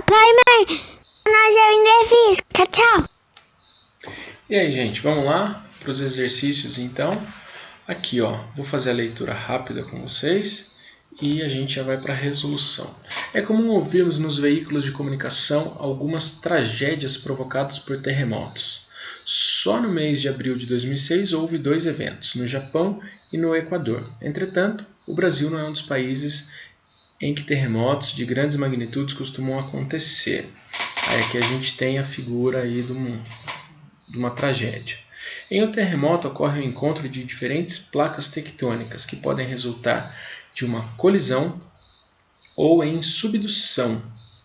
Vai, mãe! Nós eu ainda física. Tchau! E aí, gente, vamos lá para os exercícios então. Aqui, ó, vou fazer a leitura rápida com vocês e a gente já vai para a resolução. É comum ouvirmos nos veículos de comunicação algumas tragédias provocadas por terremotos. Só no mês de abril de 2006 houve 2 eventos, no Japão e no Equador. Entretanto, o Brasil não é um dos países em que terremotos de grandes magnitudes costumam acontecer. Aí aqui a gente tem a figura aí de uma tragédia. Em um terremoto ocorre o encontro de diferentes placas tectônicas que podem resultar de uma colisão ou em subdução.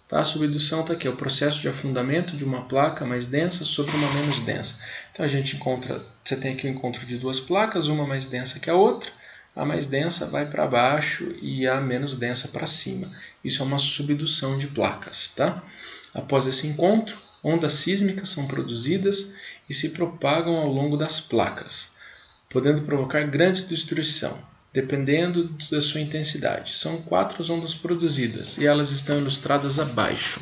Tá? A subdução está aqui, é o processo de afundamento de uma placa mais densa sobre uma menos densa. Então você tem aqui o encontro de duas placas, uma mais densa que a outra. A mais densa vai para baixo e a menos densa para cima. Isso é uma subdução de placas. Tá? Após esse encontro, ondas sísmicas são produzidas e se propagam ao longo das placas, podendo provocar grande destruição, dependendo da sua intensidade. São 4 as ondas produzidas e elas estão ilustradas abaixo.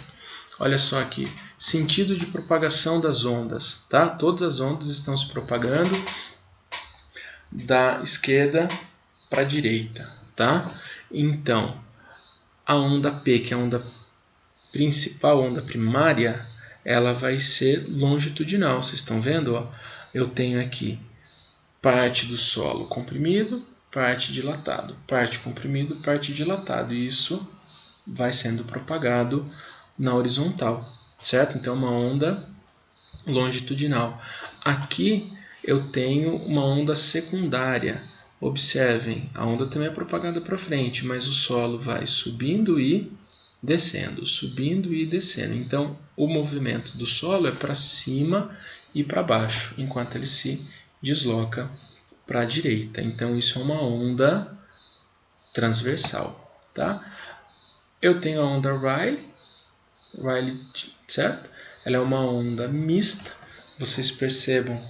Olha só aqui, sentido de propagação das ondas, tá? Todas as ondas estão se propagando da esquerda para a direita, tá? Então, a onda P, que é a onda principal, a onda primária, ela vai ser longitudinal. Vocês estão vendo? Ó? Eu tenho aqui parte do solo comprimido, parte dilatado, parte comprimido, parte dilatado. E isso vai sendo propagado na horizontal, certo? Então, uma onda longitudinal. Aqui eu tenho uma onda secundária. Observem, a onda também é propagada para frente, mas o solo vai subindo e descendo, subindo e descendo. Então, o movimento do solo é para cima e para baixo, enquanto ele se desloca para a direita. Então, isso é uma onda transversal. Tá? Eu tenho a onda Rayleigh, certo? Ela é uma onda mista. Vocês percebam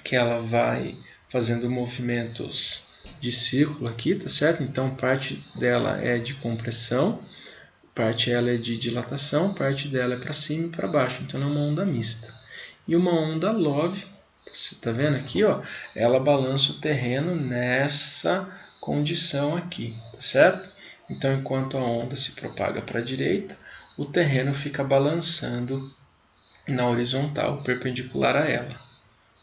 que ela vai fazendo movimentos de círculo aqui, tá certo? Então, parte dela é de compressão, parte dela é de dilatação, parte dela é para cima e para baixo. Então, é uma onda mista. E uma onda Love, você está vendo aqui, ó, ela balança o terreno nessa condição aqui, tá certo? Então, enquanto a onda se propaga para a direita, o terreno fica balançando na horizontal, perpendicular a ela.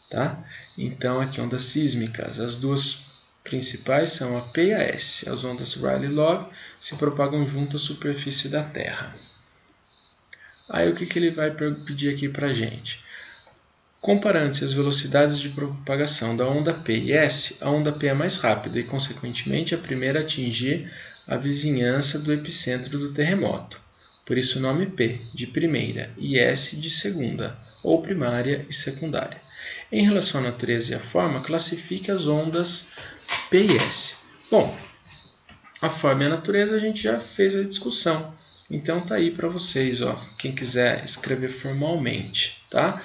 Tá? Então, aqui ondas sísmicas, as duas principais são a P e a S. As ondas Rayleigh-Love se propagam junto à superfície da Terra. Aí o que ele vai pedir aqui para a gente? Comparando-se as velocidades de propagação da onda P e S, a onda P é mais rápida e, consequentemente, a primeira a atingir a vizinhança do epicentro do terremoto. Por isso o nome P, de primeira, e S, de segunda, ou primária e secundária. Em relação à natureza e à forma, classifique as ondas P e S. Bom, a forma e a natureza a gente já fez a discussão. Então tá aí para vocês, ó, quem quiser escrever formalmente, tá?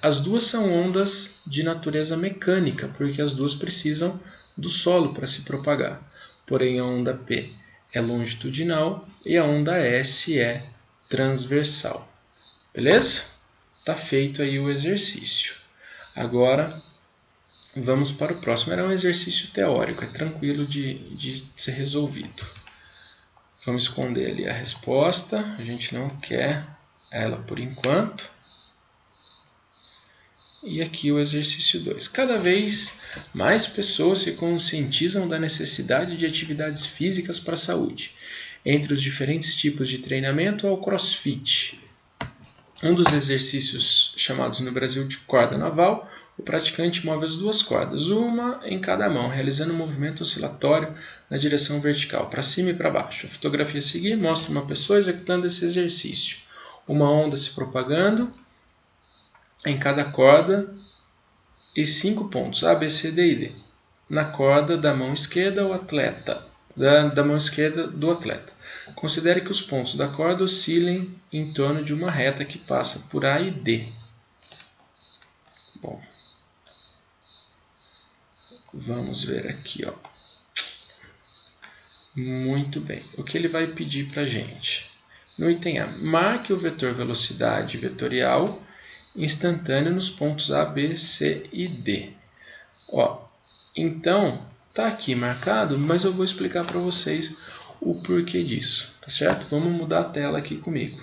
As duas são ondas de natureza mecânica, porque as duas precisam do solo para se propagar. Porém, a onda P é longitudinal e a onda S é transversal. Beleza? Tá feito aí o exercício. Agora, vamos para o próximo. Era um exercício teórico, é tranquilo de ser resolvido. Vamos esconder ali a resposta, a gente não quer ela por enquanto. E aqui o exercício 2. Cada vez mais pessoas se conscientizam da necessidade de atividades físicas para a saúde. Entre os diferentes tipos de treinamento há o CrossFit. Um dos exercícios chamados no Brasil de corda naval, o praticante move as duas cordas, uma em cada mão, realizando um movimento oscilatório na direção vertical, para cima e para baixo. A fotografia a seguir mostra uma pessoa executando esse exercício. Uma onda se propagando em cada corda e 5 pontos, A, B, C, D e D. Na corda da mão esquerda, o atleta, da mão esquerda do atleta. Considere que os pontos da corda oscilem em torno de uma reta que passa por A e D. Bom, vamos ver aqui, ó. Muito bem. O que ele vai pedir para a gente? No item A, marque o vetor velocidade vetorial instantâneo nos pontos A, B, C e D. Ó, então, tá aqui marcado, mas eu vou explicar para vocês o porquê disso, tá certo? Vamos mudar a tela aqui comigo.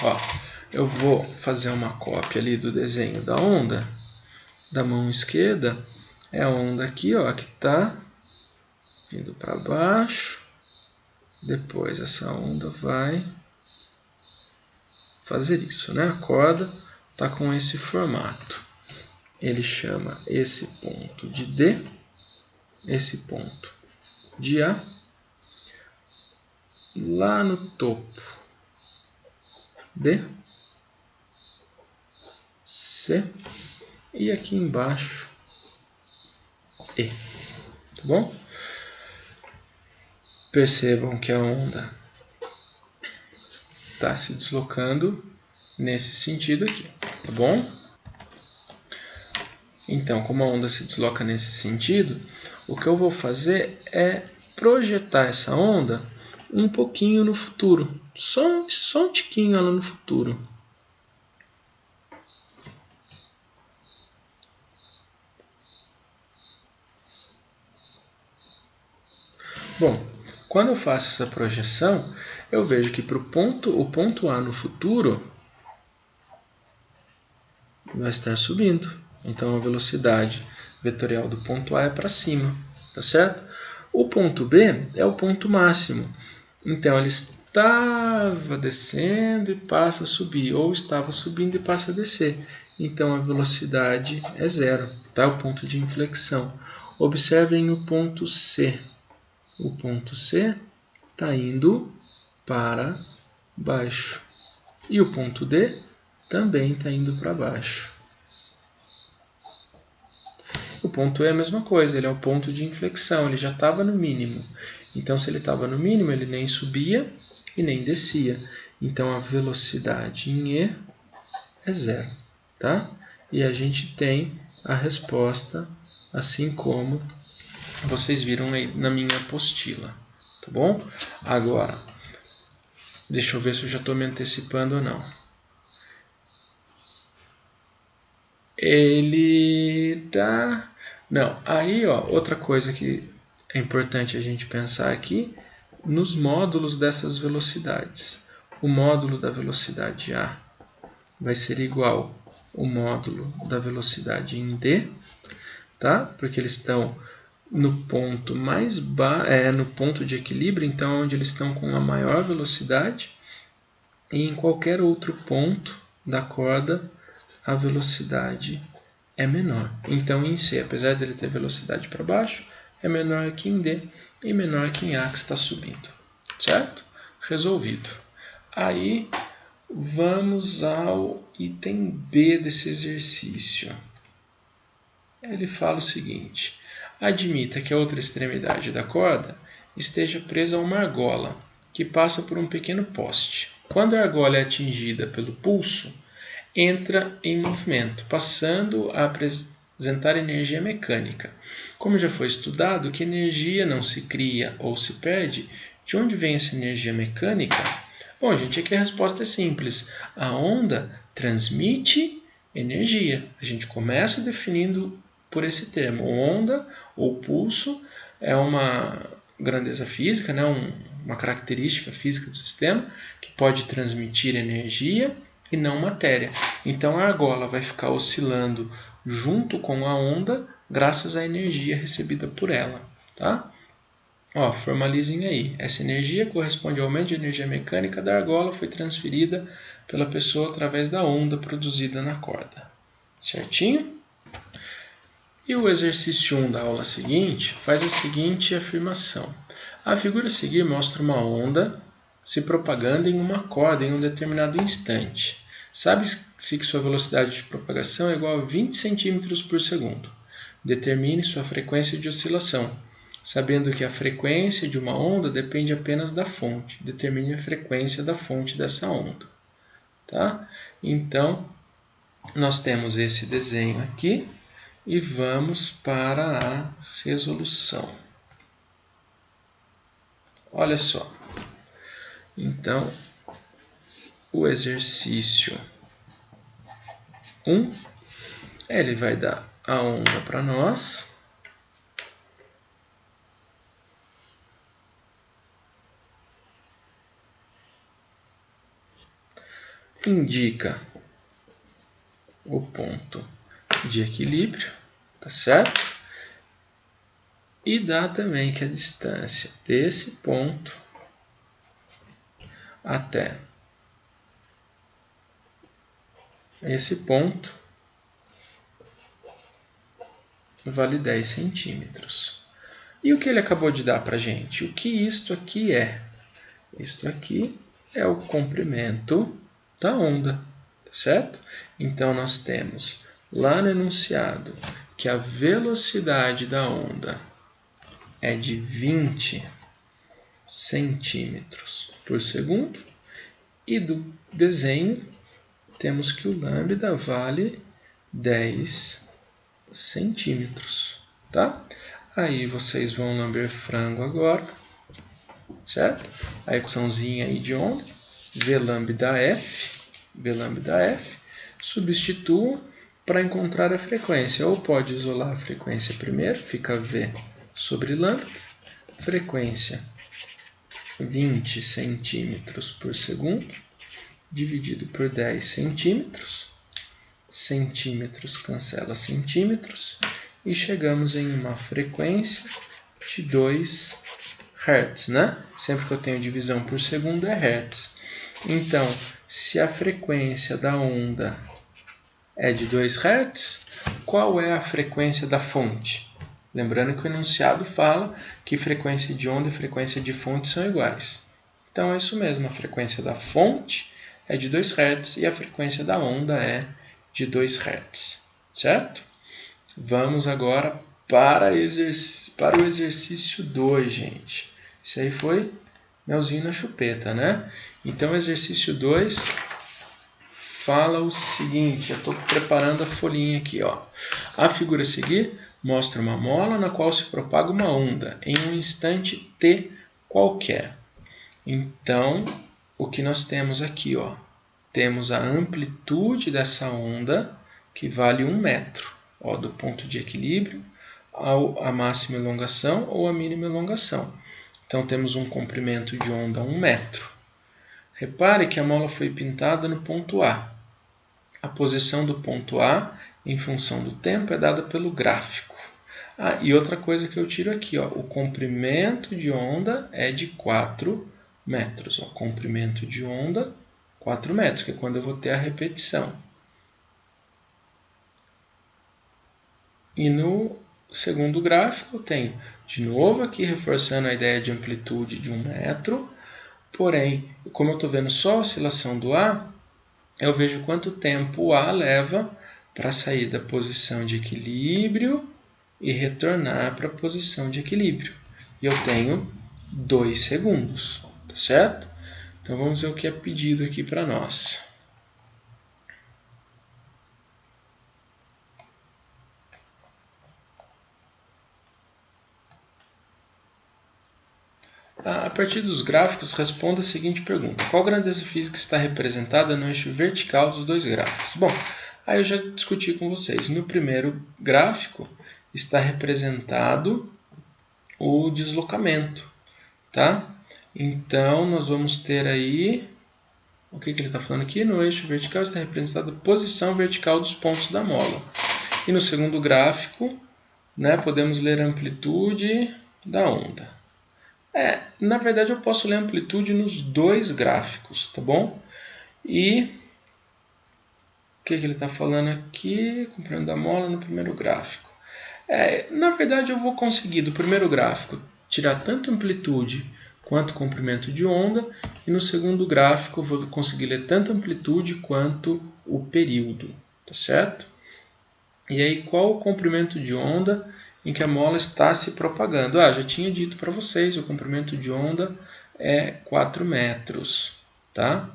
Ó, eu vou fazer uma cópia ali do desenho da onda, da mão esquerda, é a onda aqui, ó, que tá vindo para baixo, depois essa onda vai fazer isso, né? A corda tá com esse formato. Ele chama esse ponto de D, esse ponto de A, lá no topo B, C e aqui embaixo E, tá bom? Percebam que a onda está se deslocando nesse sentido aqui, tá bom? Então, como a onda se desloca nesse sentido, o que eu vou fazer é projetar essa onda um pouquinho no futuro, só um tiquinho lá no futuro. Bom, quando eu faço essa projeção, eu vejo que o ponto A no futuro vai estar subindo. Então a velocidade vetorial do ponto A é para cima, tá certo? O ponto B é o ponto máximo. Então ele estava descendo e passa a subir, ou estava subindo e passa a descer. Então a velocidade é zero, tá? O ponto de inflexão. Observem o ponto C. O ponto C está indo para baixo. E o ponto D também está indo para baixo. O ponto E é a mesma coisa, ele é o ponto de inflexão, ele já estava no mínimo. Então, se ele estava no mínimo, ele nem subia e nem descia. Então, a velocidade em E é zero, tá? E a gente tem a resposta, assim como vocês viram aí na minha apostila, tá bom? Agora, deixa eu ver se eu já estou me antecipando ou não. Ele tá... Não, aí ó, outra coisa que é importante a gente pensar aqui, nos módulos dessas velocidades. O módulo da velocidade A vai ser igual ao módulo da velocidade em D, tá? Porque eles estão no ponto mais no ponto de equilíbrio, então onde eles estão com a maior velocidade, e em qualquer outro ponto da corda a velocidade é menor. Então em C, apesar dele ter velocidade para baixo, é menor que em D e menor que em A, que está subindo, certo? Resolvido. Aí vamos ao item B desse exercício. Ele fala o seguinte: admita que a outra extremidade da corda esteja presa a uma argola que passa por um pequeno poste. Quando a argola é atingida pelo pulso, entra em movimento, passando a apresentar energia mecânica. Como já foi estudado que energia não se cria ou se perde, de onde vem essa energia mecânica? Bom, gente, aqui a resposta é simples. A onda transmite energia. A gente começa definindo por esse termo. Onda ou pulso é uma grandeza física, né? Uma característica física do sistema que pode transmitir energia e não matéria. Então a argola vai ficar oscilando junto com a onda graças à energia recebida por ela, tá? Ó, formalizem aí. Essa energia corresponde ao aumento de energia mecânica da argola, foi transferida pela pessoa através da onda produzida na corda. Certinho? E o exercício 1 da aula seguinte faz a seguinte afirmação. A figura a seguir mostra uma onda se propagando em uma corda em um determinado instante. Sabe-se que sua velocidade de propagação é igual a 20 cm por segundo. Determine sua frequência de oscilação. Sabendo que a frequência de uma onda depende apenas da fonte. Determine a frequência da fonte dessa onda. Tá? Então, nós temos esse desenho aqui e vamos para a resolução. Olha só. Então, o exercício 1, ele vai dar a onda para nós. Indica o ponto de equilíbrio, tá certo? E dá também que a distância desse ponto até esse ponto vale 10 centímetros. E o que ele acabou de dar para a gente? O que isto aqui é? Isto aqui é o comprimento da onda, tá certo? Então, nós temos lá no enunciado que a velocidade da onda é de 20 centímetros por segundo e do desenho temos que o lambda vale 10 centímetros, tá? Aí vocês vão lamber frango agora, certo? A equaçãozinha aí de onda, V lambda F, substitua para encontrar a frequência. Ou pode isolar a frequência primeiro, fica V sobre lambda, frequência 20 centímetros por segundo, dividido por 10 centímetros, centímetros cancela centímetros, e chegamos em uma frequência de 2 Hz, né? Sempre que eu tenho divisão por segundo é Hz. Então, se a frequência da onda é de 2 Hz, qual é a frequência da fonte? Lembrando que o enunciado fala que frequência de onda e frequência de fonte são iguais. Então, é isso mesmo, a frequência da fonte é de 2 Hz e a frequência da onda é de 2 Hz, certo? Vamos agora para o exercício 2, gente. Isso aí foi melzinho na chupeta, né? Então, o exercício 2 fala o seguinte, eu estou preparando a folhinha aqui, ó. A figura a seguir mostra uma mola na qual se propaga uma onda em um instante t qualquer. Então, o que nós temos aqui, ó, temos a amplitude dessa onda, que vale 1 metro, ó, do ponto de equilíbrio à máxima elongação ou à mínima elongação. Então, temos um comprimento de onda 1 metro. Repare que a mola foi pintada no ponto A. A posição do ponto A, em função do tempo, é dada pelo gráfico. Ah, e outra coisa que eu tiro aqui, ó, o comprimento de onda é de 4 metros. Ó, comprimento de onda, 4 metros, que é quando eu vou ter a repetição. E no segundo gráfico eu tenho, de novo aqui reforçando a ideia de amplitude de 1 metro, porém, como eu estou vendo só a oscilação do A, eu vejo quanto tempo o A leva para sair da posição de equilíbrio e retornar para a posição de equilíbrio. E eu tenho 2 segundos, tá certo? Então vamos ver o que é pedido aqui para nós. A partir dos gráficos, responda a seguinte pergunta. Qual grandeza física está representada no eixo vertical dos dois gráficos? Bom, aí eu já discuti com vocês. No primeiro gráfico está representado o deslocamento, tá? Então, nós vamos ter aí... O que ele está falando aqui? No eixo vertical está representada a posição vertical dos pontos da mola. E no segundo gráfico, né, podemos ler a amplitude da onda. Na verdade eu posso ler a amplitude nos dois gráficos, tá bom? E o que ele está falando aqui? Comprimento da mola no primeiro gráfico. Na verdade eu vou conseguir do primeiro gráfico tirar tanto amplitude quanto comprimento de onda, e no segundo gráfico eu vou conseguir ler tanto amplitude quanto o período, tá certo? E aí qual o comprimento de onda em que a mola está se propagando? Já tinha dito para vocês, o comprimento de onda é 4 metros, tá?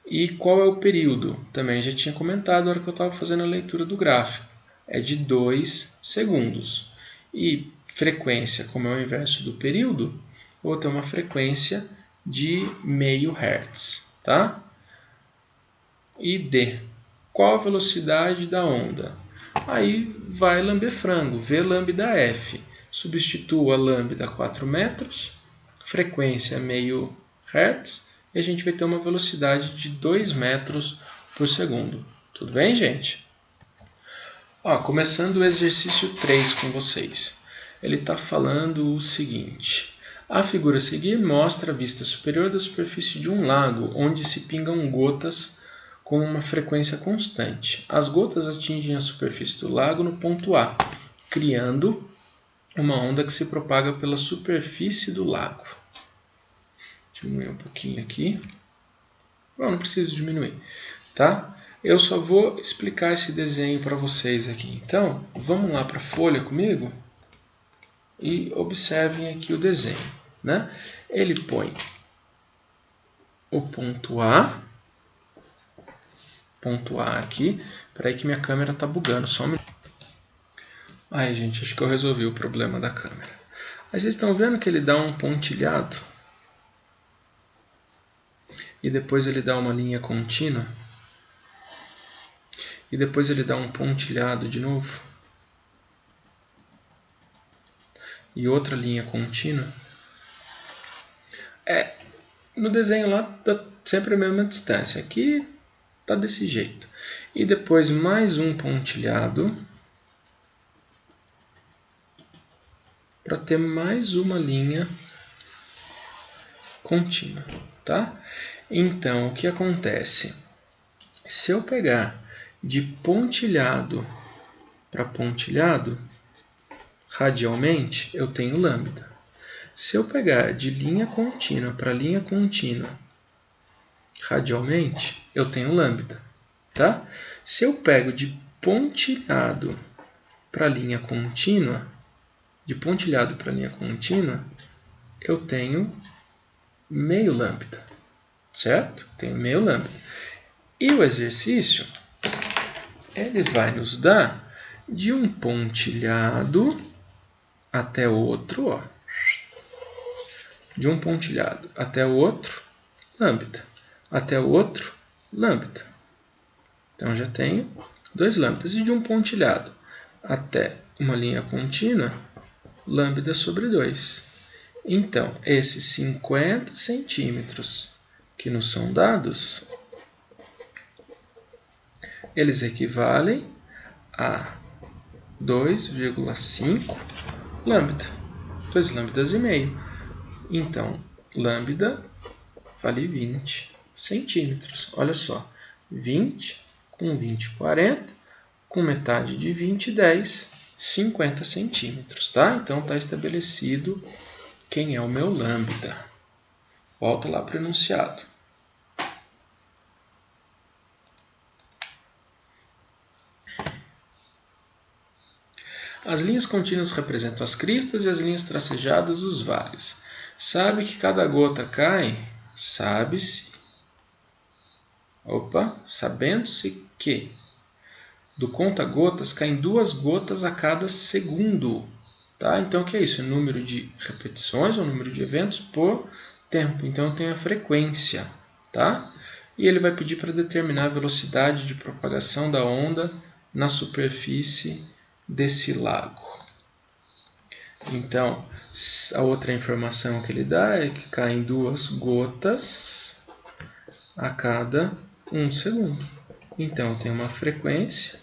E qual é o período? Também já tinha comentado na hora que eu estava fazendo a leitura do gráfico. É de 2 segundos. E frequência, como é o inverso do período, eu vou ter uma frequência de meio Hz, tá? E D, qual a velocidade da onda? Aí vai lamber frango, V lambda F. Substitua lambda 4 metros, frequência meio Hz, e a gente vai ter uma velocidade de 2 metros por segundo. Tudo bem, gente? Começando o exercício 3 com vocês. Ele está falando o seguinte. A figura a seguir mostra a vista superior da superfície de um lago, onde se pingam gotas com uma frequência constante. As gotas atingem a superfície do lago no ponto A, criando uma onda que se propaga pela superfície do lago. Diminuir um pouquinho aqui. Não preciso diminuir, tá? Eu só vou explicar esse desenho para vocês aqui. Então, vamos lá para a folha comigo e observem aqui o desenho, né? Ele põe o ponto A aqui. Peraí que minha câmera está bugando, só um minuto. Aí, gente, acho que eu resolvi o problema da câmera. Aí vocês estão vendo que ele dá um pontilhado e depois ele dá uma linha contínua e depois ele dá um pontilhado de novo e outra linha contínua. No desenho lá dá sempre a mesma distância. Aqui tá desse jeito. E depois mais um pontilhado para ter mais uma linha contínua, tá? Então, o que acontece? Se eu pegar de pontilhado para pontilhado, radialmente, eu tenho lambda. Se eu pegar de linha contínua para linha contínua, radialmente, eu tenho lambda, tá? Se eu pego de pontilhado para linha contínua, eu tenho meio lambda, certo? Tenho meio lambda. E o exercício, ele vai nos dar de um pontilhado até outro, ó. De um pontilhado até o outro, lambda. Até o outro, lambda. Então, já tenho 2 lambdas. E de um pontilhado até uma linha contínua, lambda sobre 2. Então, esses 50 centímetros que nos são dados, eles equivalem a 2,5 lambda. 2 lambdas e meio. Então, lambda vale 20 centímetros. Olha só, 20 com 20, 40, com metade de 20, 10, 50 centímetros, tá? Então, está estabelecido quem é o meu lambda. Volta lá para o enunciado. As linhas contínuas representam as cristas e as linhas tracejadas os vales. Sabe que cada gota cai? Sabendo-se que do conta-gotas caem 2 gotas a cada segundo. Tá? Então, o que é isso? É número de repetições ou número de eventos por tempo. Então, eu tenho a frequência. Tá? E ele vai pedir para determinar a velocidade de propagação da onda na superfície desse lago. Então, a outra informação que ele dá é que caem 2 gotas a cada 1 segundo. Então, tem uma frequência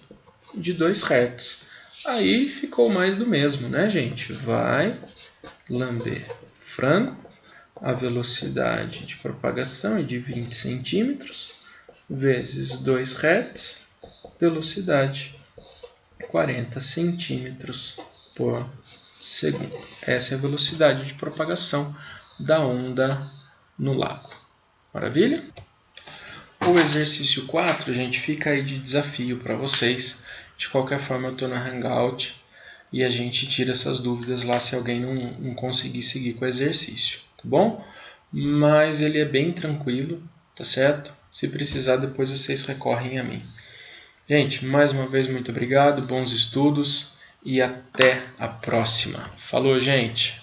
de 2 Hz. Aí ficou mais do mesmo, né, gente? Vai lamber frango. A velocidade de propagação é de 20 centímetros vezes 2 Hz. Velocidade 40 centímetros por segundo. Essa é a velocidade de propagação da onda no lago. Maravilha? O exercício 4, gente, fica aí de desafio para vocês. De qualquer forma, eu estou na Hangout e a gente tira essas dúvidas lá se alguém não conseguir seguir com o exercício, tá bom? Mas ele é bem tranquilo, tá certo? Se precisar, depois vocês recorrem a mim. Gente, mais uma vez, muito obrigado, bons estudos e até a próxima. Falou, gente!